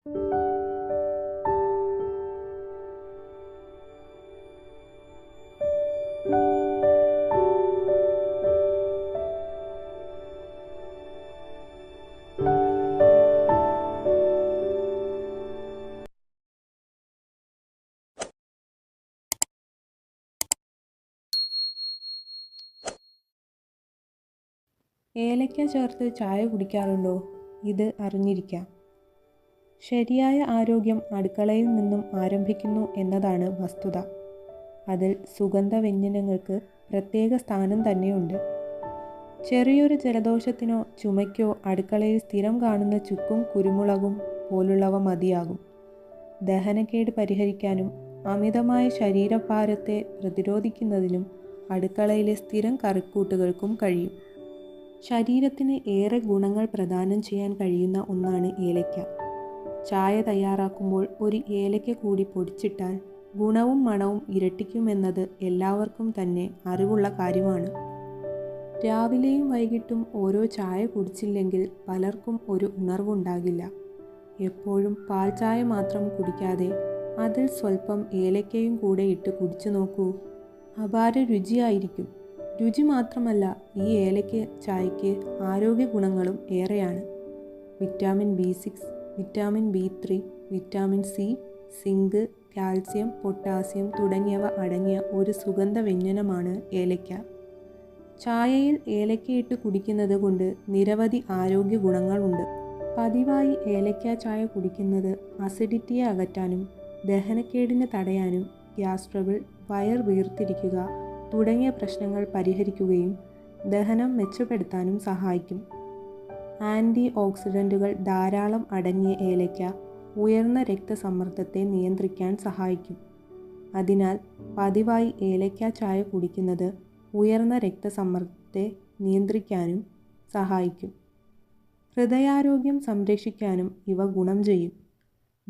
ഏലക്ക ചേർത്ത് ചായ കുടിക്കാറുണ്ടോ? ഇത് അറിഞ്ഞിരിക്കാം. ശരിയായ ആരോഗ്യം അടുക്കളയിൽ നിന്നും ആരംഭിക്കുന്നു എന്നതാണ് വസ്തുത. അതിൽ സുഗന്ധവ്യഞ്ജനങ്ങൾക്ക് പ്രത്യേക സ്ഥാനം തന്നെയുണ്ട്. ചെറിയൊരു ജലദോഷത്തിനോ ചുമയ്ക്കോ അടുക്കളയിൽ സ്ഥിരം കാണുന്ന ചുക്കും കുരുമുളകും പോലുള്ളവ മതിയാകും. ദഹനക്കേട് പരിഹരിക്കാനും അമിതമായ ശരീരഭാരത്തെ പ്രതിരോധിക്കുന്നതിനും അടുക്കളയിലെ സ്ഥിരം കറിക്കൂട്ടുകൾക്കും കഴിയും. ശരീരത്തിന് ഏറെ ഗുണങ്ങൾ പ്രദാനം ചെയ്യാൻ കഴിയുന്ന ഒന്നാണ് ഏലയ്ക്ക. ചായ തയ്യാറാക്കുമ്പോൾ ഒരു ഏലയ്ക്ക കൂടി പൊടിച്ചിട്ടാൽ ഗുണവും മണവും ഇരട്ടിക്കുമെന്നത് എല്ലാവർക്കും തന്നെ അറിവുള്ള കാര്യമാണ്. രാവിലെയും വൈകിട്ടും ഓരോ ചായ കുടിച്ചില്ലെങ്കിൽ പലർക്കും ഒരു ഉണർവുണ്ടാകില്ല. എപ്പോഴും പാൽ ചായ മാത്രം കുടിക്കാതെ അതിൽ സ്വല്പം ഏലയ്ക്കയും കൂടെ ഇട്ട് കുടിച്ചു നോക്കൂ. അപാര രുചിയായിരിക്കും. രുചി മാത്രമല്ല, ഈ ഏലയ്ക്ക ചായയ്ക്ക് ആരോഗ്യ ഗുണങ്ങളും ഏറെയാണ്. Vitamin B6, vitamin B3, vitamin C, zinc, calcium, potassium തുടങ്ങിയവ അടങ്ങിയ ഒരു സുഗന്ധവ്യഞ്ജനമാണ് ഏലയ്ക്ക. ചായയിൽ ഏലയ്ക്കയിട്ട് കുടിക്കുന്നത് കൊണ്ട് നിരവധി ആരോഗ്യ ഗുണങ്ങളുണ്ട്. പതിവായി ഏലയ്ക്ക ചായ കുടിക്കുന്നത് അസിഡിറ്റിയെ അകറ്റാനും ദഹനക്കേടിനെ തടയാനും ഗ്യാസ് ട്രബിൾ, വയർ വീർത്തിരിക്കുക തുടങ്ങിയ പ്രശ്നങ്ങൾ പരിഹരിക്കുകയും ദഹനം മെച്ചപ്പെടുത്താനും സഹായിക്കും. ആൻറ്റി ഓക്സിഡൻറ്റുകൾ ധാരാളം അടങ്ങിയ ഏലയ്ക്ക ഉയർന്ന രക്തസമ്മർദ്ദത്തെ നിയന്ത്രിക്കാൻ സഹായിക്കും. അതിനാൽ പതിവായി ഏലയ്ക്ക ചായ കുടിക്കുന്നത് ഉയർന്ന രക്തസമ്മർദ്ദത്തെ നിയന്ത്രിക്കാനും സഹായിക്കും. ഹൃദയാരോഗ്യം സംരക്ഷിക്കാനും ഇവ ഗുണം ചെയ്യും.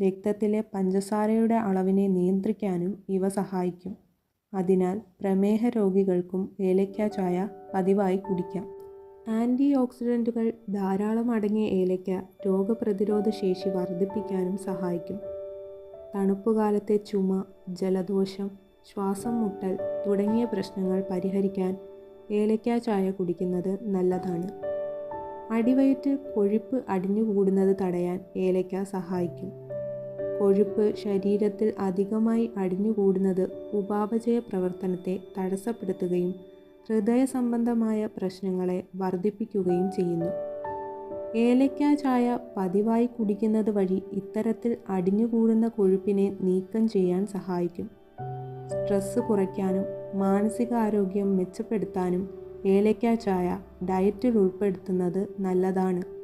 രക്തത്തിലെ പഞ്ചസാരയുടെ അളവിനെ നിയന്ത്രിക്കാനും ഇവ സഹായിക്കും. അതിനാൽ പ്രമേഹ രോഗികൾക്കും ഏലയ്ക്ക ചായ പതിവായി കുടിക്കാം. ആൻറ്റി ഓക്സിഡൻറ്റുകൾ ധാരാളം അടങ്ങിയ ഏലയ്ക്ക രോഗപ്രതിരോധ ശേഷി വർദ്ധിപ്പിക്കാനും സഹായിക്കും. തണുപ്പുകാലത്തെ ചുമ, ജലദോഷം, ശ്വാസം മുട്ടൽ തുടങ്ങിയ പ്രശ്നങ്ങൾ പരിഹരിക്കാൻ ഏലയ്ക്ക ചായ കുടിക്കുന്നത് നല്ലതാണ്. അടിവയറ്റ് കൊഴുപ്പ് അടിഞ്ഞുകൂടുന്നത് തടയാൻ ഏലയ്ക്ക സഹായിക്കും. കൊഴുപ്പ് ശരീരത്തിൽ അധികമായി അടിഞ്ഞുകൂടുന്നത് ഉപാപചയ പ്രവർത്തനത്തെ തടസ്സപ്പെടുത്തുകയും ഹൃദയ സംബന്ധമായ പ്രശ്നങ്ങളെ വർദ്ധിപ്പിക്കുകയും ചെയ്യുന്നു. ഏലയ്ക്ക ചായ പതിവായി കുടിക്കുന്നത് വഴി ഇത്തരത്തിൽ അടിഞ്ഞുകൂടുന്ന കൊഴുപ്പിനെ നീക്കം ചെയ്യാൻ സഹായിക്കും. സ്ട്രെസ് കുറയ്ക്കാനും മാനസികാരോഗ്യം മെച്ചപ്പെടുത്താനും ഏലയ്ക്ക ചായ ഡയറ്റിൽ ഉൾപ്പെടുത്തുന്നത് നല്ലതാണ്.